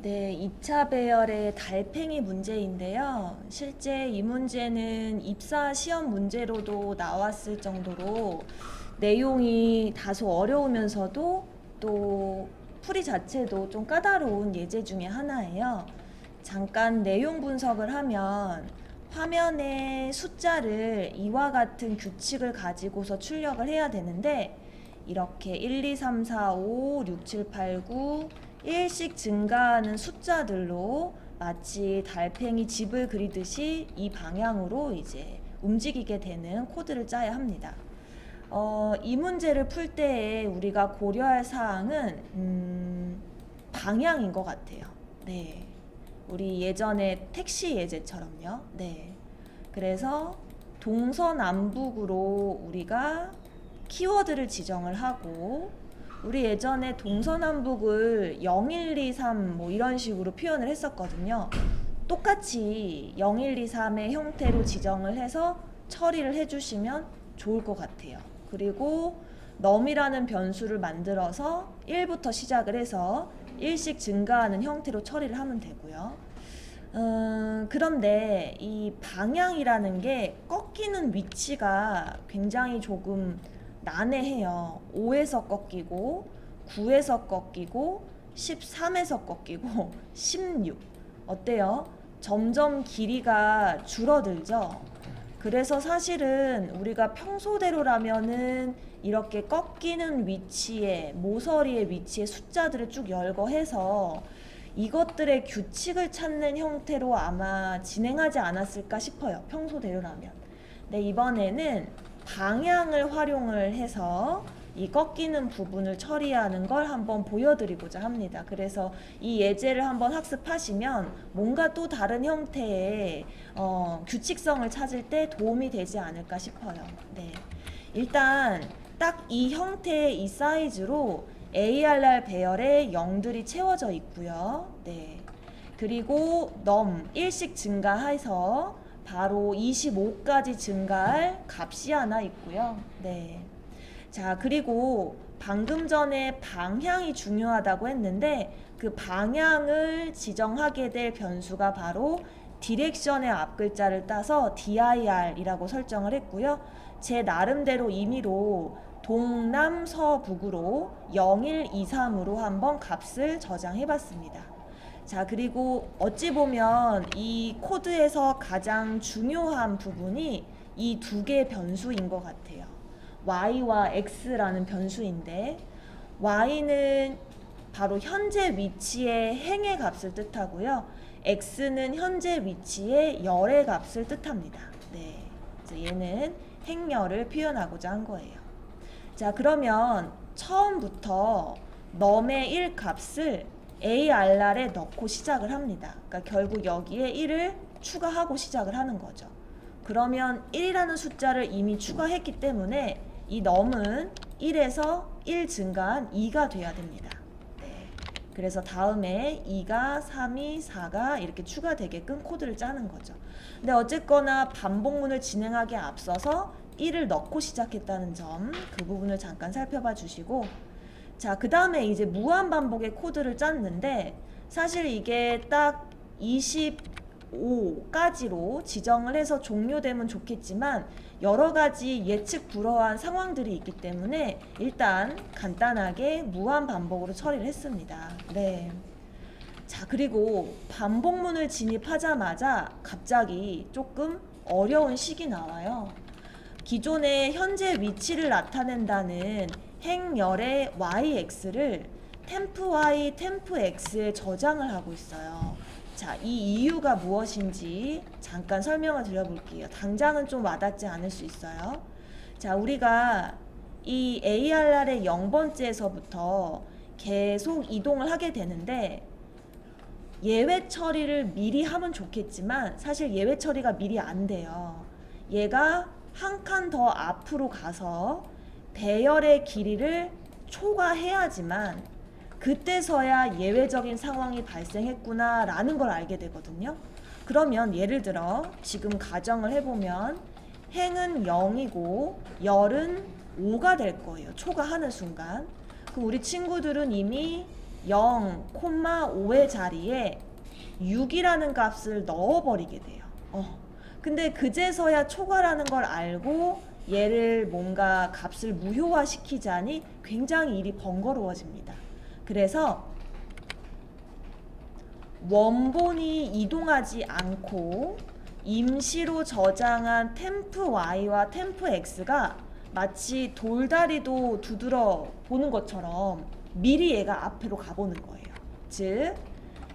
네, 2차 배열의 달팽이 문제인데요. 실제 이 문제는 입사 시험 문제로도 나왔을 정도로 내용이 다소 어려우면서도 또 풀이 자체도 좀 까다로운 예제 중에 하나예요. 잠깐 내용 분석을 하면 화면에 숫자를 이와 같은 규칙을 가지고서 출력을 해야 되는데 이렇게 1, 2, 3, 4, 5, 6, 7, 8, 9 1씩 증가하는 숫자들로 마치 달팽이 집을 그리듯이 이 방향으로 이제 움직이게 되는 코드를 짜야 합니다. 이 문제를 풀 때에 우리가 고려할 사항은 방향인 것 같아요. 네, 우리 예전에 택시 예제처럼요. 네, 그래서 동서남북으로 우리가 키워드를 지정을 하고 우리 예전에 동서남북을 0, 1, 2, 3 뭐 이런 식으로 표현을 했었거든요. 똑같이 0, 1, 2, 3의 형태로 지정을 해서 처리를 해주시면 좋을 것 같아요. 그리고 num이라는 변수를 만들어서 1부터 시작을 해서 1씩 증가하는 형태로 처리를 하면 되고요. 그런데 이 방향이라는 게 꺾이는 위치가 굉장히 조금 난해해요. 5에서 꺾이고 9에서 꺾이고 13에서 꺾이고 16 어때요? 점점 길이가 줄어들죠. 그래서 사실은 우리가 평소대로라면은 이렇게 꺾이는 위치에 모서리의 위치에 숫자들을 쭉 열거해서 이것들의 규칙을 찾는 형태로 아마 진행하지 않았을까 싶어요. 평소대로라면. 네, 이번에는 방향을 활용을 해서 이 꺾이는 부분을 처리하는 걸 한번 보여드리고자 합니다. 그래서 이 예제를 한번 학습하시면 뭔가 또 다른 형태의 규칙성을 찾을 때 도움이 되지 않을까 싶어요. 네. 일단 딱 이 형태의 이 사이즈로 ARR 배열에 0들이 채워져 있고요. 네. 그리고 num 1씩 증가해서 바로 25까지 증가할 값이 하나 있고요. 네. 자, 그리고 방금 전에 방향이 중요하다고 했는데 그 방향을 지정하게 될 변수가 바로 디렉션의 앞글자를 따서 dir이라고 설정을 했고요. 제 나름대로 임의로 동남서북으로 0, 1, 2, 3으로 한번 값을 저장해 봤습니다. 자, 그리고 어찌 보면 이 코드에서 가장 중요한 부분이 이 두 개의 변수인 것 같아요. y와 x라는 변수인데 y는 바로 현재 위치의 행의 값을 뜻하고요. x는 현재 위치의 열의 값을 뜻합니다. 네, 그래서 얘는 행열을 표현하고자 한 거예요. 자, 그러면 처음부터 num의 1 값을 ARR에 넣고 시작을 합니다. 그러니까 결국 여기에 1을 추가하고 시작을 하는 거죠. 그러면 1이라는 숫자를 이미 추가했기 때문에 이 num은 1에서 1 증가한 2가 돼야 됩니다. 네. 그래서 다음에 2가 3이 4가 이렇게 추가되게끔 코드를 짜는 거죠. 근데 어쨌거나 반복문을 진행하기에 앞서서 1을 넣고 시작했다는 점, 그 부분을 잠깐 살펴봐 주시고, 자, 그 다음에 이제 무한반복의 코드를 짰는데 사실 이게 딱 25까지로 지정을 해서 종료되면 좋겠지만 여러 가지 예측 불허한 상황들이 있기 때문에 일단 간단하게 무한반복으로 처리를 했습니다. 네. 자, 그리고 반복문을 진입하자마자 갑자기 조금 어려운 식이 나와요. 기존의 현재 위치를 나타낸다는 행열의 yx를 temp_y, temp_x에 저장을 하고 있어요. 자, 이 이유가 무엇인지 잠깐 설명을 드려볼게요. 당장은 좀 와닿지 않을 수 있어요. 자, 우리가 이 ARR의 0번째에서부터 계속 이동을 하게 되는데 예외 처리를 미리 하면 좋겠지만 사실 예외 처리가 미리 안 돼요. 얘가 한 칸 더 앞으로 가서 배열의 길이를 초과해야지만 그때서야 예외적인 상황이 발생했구나 라는 걸 알게 되거든요. 그러면 예를 들어 지금 가정을 해보면 행은 0이고 열은 5가 될 거예요. 초과하는 순간. 그럼 우리 친구들은 이미 0,5의 자리에 6이라는 값을 넣어버리게 돼요. 근데 그제서야 초과라는 걸 알고 얘를 뭔가 값을 무효화시키자니 굉장히 일이 번거로워집니다. 그래서 원본이 이동하지 않고 임시로 저장한 템프 y와 템프 x가 마치 돌다리도 두드러 보는 것처럼 미리 얘가 앞으로 가보는 거예요. 즉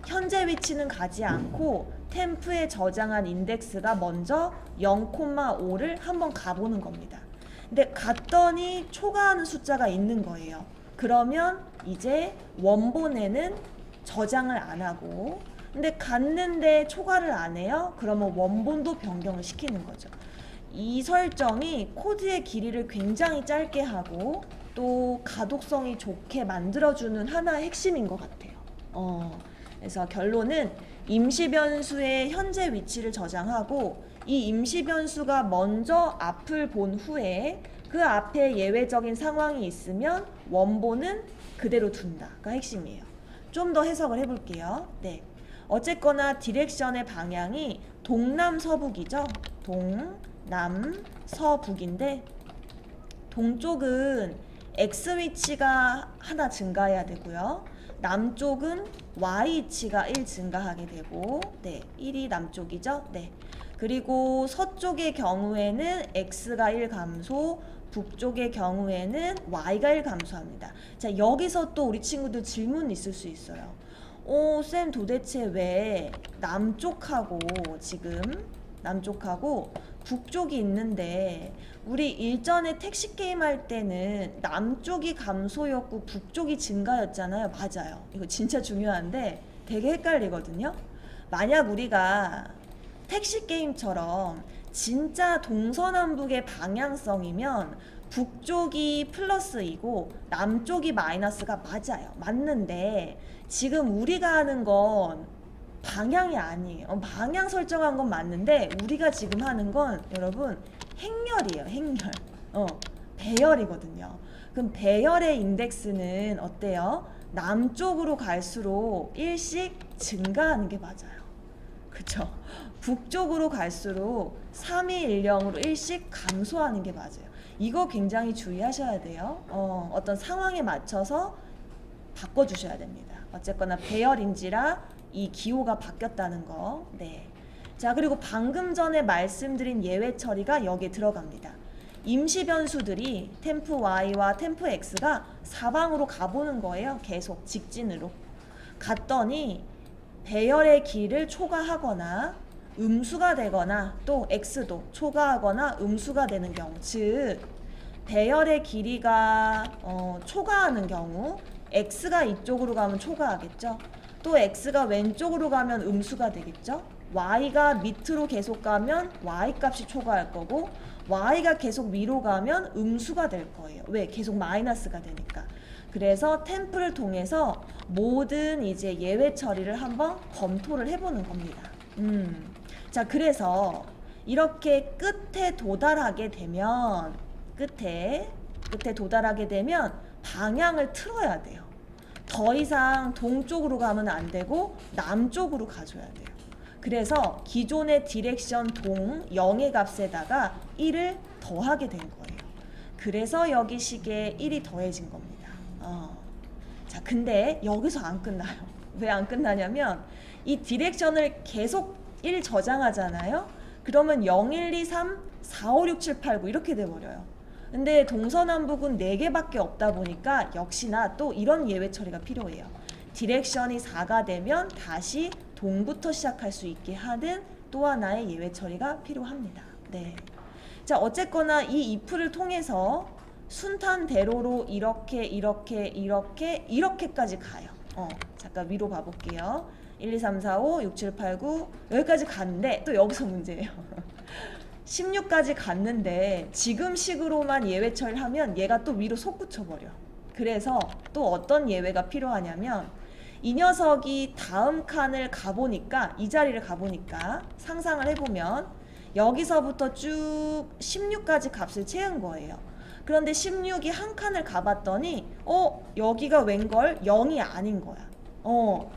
현재 위치는 가지 않고 템프에 저장한 인덱스가 먼저 0,5를 한번 가보는 겁니다. 근데 갔더니 초과하는 숫자가 있는 거예요. 그러면 이제 원본에는 저장을 안 하고, 근데 갔는데 초과를 안 해요? 그러면 원본도 변경을 시키는 거죠. 이 설정이 코드의 길이를 굉장히 짧게 하고 또 가독성이 좋게 만들어주는 하나의 핵심인 것 같아요. 그래서 결론은 임시 변수의 현재 위치를 저장하고 이 임시 변수가 먼저 앞을 본 후에 그 앞에 예외적인 상황이 있으면 원본은 그대로 둔다가 핵심이에요. 좀 더 해석을 해볼게요. 네. 어쨌거나 디렉션의 방향이 동남서북이죠. 동남서북인데 동쪽은 X 위치가 하나 증가해야 되고요. 남쪽은 Y 위치가 1 증가하게 되고, 네, 1이 남쪽이죠. 네. 그리고 서쪽의 경우에는 X가 1 감소, 북쪽의 경우에는 Y가 1 감소합니다. 자, 여기서 또 우리 친구들 질문 있을 수 있어요. 쌤 도대체 왜 남쪽하고 북쪽이 있는데 우리 일전에 택시 게임 할 때는 남쪽이 감소였고 북쪽이 증가였잖아요. 맞아요. 이거 진짜 중요한데 되게 헷갈리거든요. 만약 우리가 택시 게임처럼 진짜 동서남북의 방향성이면 북쪽이 플러스이고 남쪽이 마이너스가 맞아요. 맞는데 지금 우리가 하는 건 방향이 아니에요. 방향 설정한 건 맞는데 우리가 지금 하는 건 여러분 행렬이에요. 행렬. 배열이거든요. 그럼 배열의 인덱스는 어때요? 남쪽으로 갈수록 1씩 증가하는 게 맞아요. 그쵸? 북쪽으로 갈수록 3210으로 1씩 감소하는 게 맞아요. 이거 굉장히 주의하셔야 돼요. 어떤 상황에 맞춰서 바꿔주셔야 됩니다. 어쨌거나 배열인지라 이 기호가 바뀌었다는 거. 네. 자, 그리고 방금 전에 말씀드린 예외 처리가 여기에 들어갑니다. 임시 변수들이 템프 y와 템프 x가 사방으로 가보는 거예요. 계속 직진으로. 갔더니 배열의 길을 초과하거나 음수가 되거나 또 x도 초과하거나 음수가 되는 경우, 즉 배열의 길이가 초과하는 경우 x가 이쪽으로 가면 초과하겠죠. 또 x가 왼쪽으로 가면 음수가 되겠죠. y가 밑으로 계속 가면 y 값이 초과할 거고 y가 계속 위로 가면 음수가 될 거예요. 왜? 계속 마이너스가 되니까. 그래서 템플을 통해서 모든 이제 예외 처리를 한번 검토를 해보는 겁니다. 자, 그래서 이렇게 끝에 도달하게 되면 방향을 틀어야 돼요. 더 이상 동쪽으로 가면 안 되고 남쪽으로 가줘야 돼요. 그래서 기존의 디렉션 동 0의 값에다가 1을 더하게 된 거예요. 그래서 여기 식에 1이 더해진 겁니다. 자, 근데 여기서 안 끝나요. 왜 안 끝나냐면 이 디렉션을 계속 1 저장하잖아요. 그러면 0, 1, 2, 3, 4, 5, 6, 7, 8, 9 이렇게 돼버려요. 근데 동서남북은 4개밖에 없다 보니까 역시나 또 이런 예외 처리가 필요해요. 디렉션이 4가 되면 다시 동부터 시작할 수 있게 하는 또 하나의 예외 처리가 필요합니다. 네. 자, 어쨌거나 이 if를 통해서 순탄대로로 이렇게까지 가요. 잠깐 위로 봐볼게요. 1, 2, 3, 4, 5, 6, 7, 8, 9 여기까지 갔는데 또 여기서 문제예요. 16까지 갔는데 지금 식으로만 예외 처리를 하면 얘가 또 위로 솟구쳐버려. 그래서 또 어떤 예외가 필요하냐면 이 녀석이 다음 칸을 가보니까 이 자리를 가보니까 상상을 해보면 여기서부터 쭉 16까지 값을 채운 거예요. 그런데 16이 한 칸을 가봤더니 여기가 웬걸 0이 아닌 거야.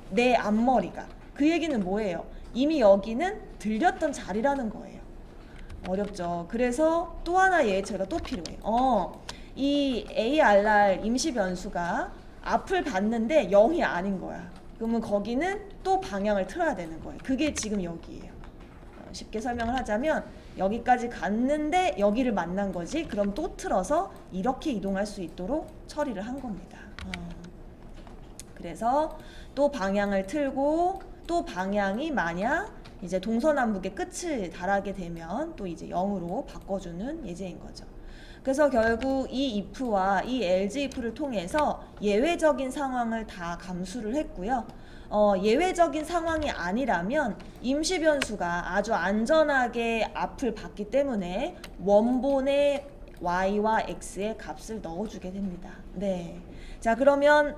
내 앞머리가. 그 얘기는 뭐예요? 이미 여기는 들렸던 자리라는 거예요. 어렵죠. 그래서 또 하나 예제가 또 필요해요. 이 ARR 임시 변수가 앞을 봤는데 0이 아닌 거야. 그러면 거기는 또 방향을 틀어야 되는 거예요. 그게 지금 여기예요. 쉽게 설명을 하자면 여기까지 갔는데 여기를 만난 거지. 그럼 또 틀어서 이렇게 이동할 수 있도록 처리를 한 겁니다. 그래서 또 방향을 틀고 또 방향이 만약 이제 동서남북의 끝을 달하게 되면 또 이제 0으로 바꿔주는 예제인 거죠. 그래서 결국 이 if와 이 else if를 통해서 예외적인 상황을 다 감수를 했고요. 예외적인 상황이 아니라면 임시 변수가 아주 안전하게 앞을 봤기 때문에 원본의 y와 x의 값을 넣어주게 됩니다. 네. 자, 그러면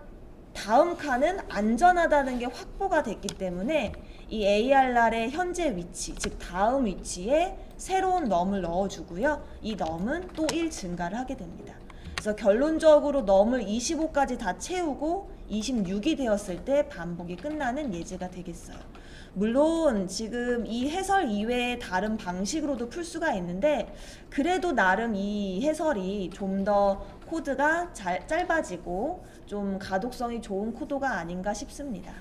다음 칸은 안전하다는 게 확보가 됐기 때문에 이 ARR의 현재 위치, 즉 다음 위치에 새로운 num을 넣어주고요. 이 num은 또 1 증가를 하게 됩니다. 그래서 결론적으로 num을 25까지 다 채우고 26이 되었을 때 반복이 끝나는 예제가 되겠어요. 물론 지금 이 해설 이외에 다른 방식으로도 풀 수가 있는데 그래도 나름 이 해설이 좀 더 코드가 짧아지고 좀 가독성이 좋은 코드가 아닌가 싶습니다.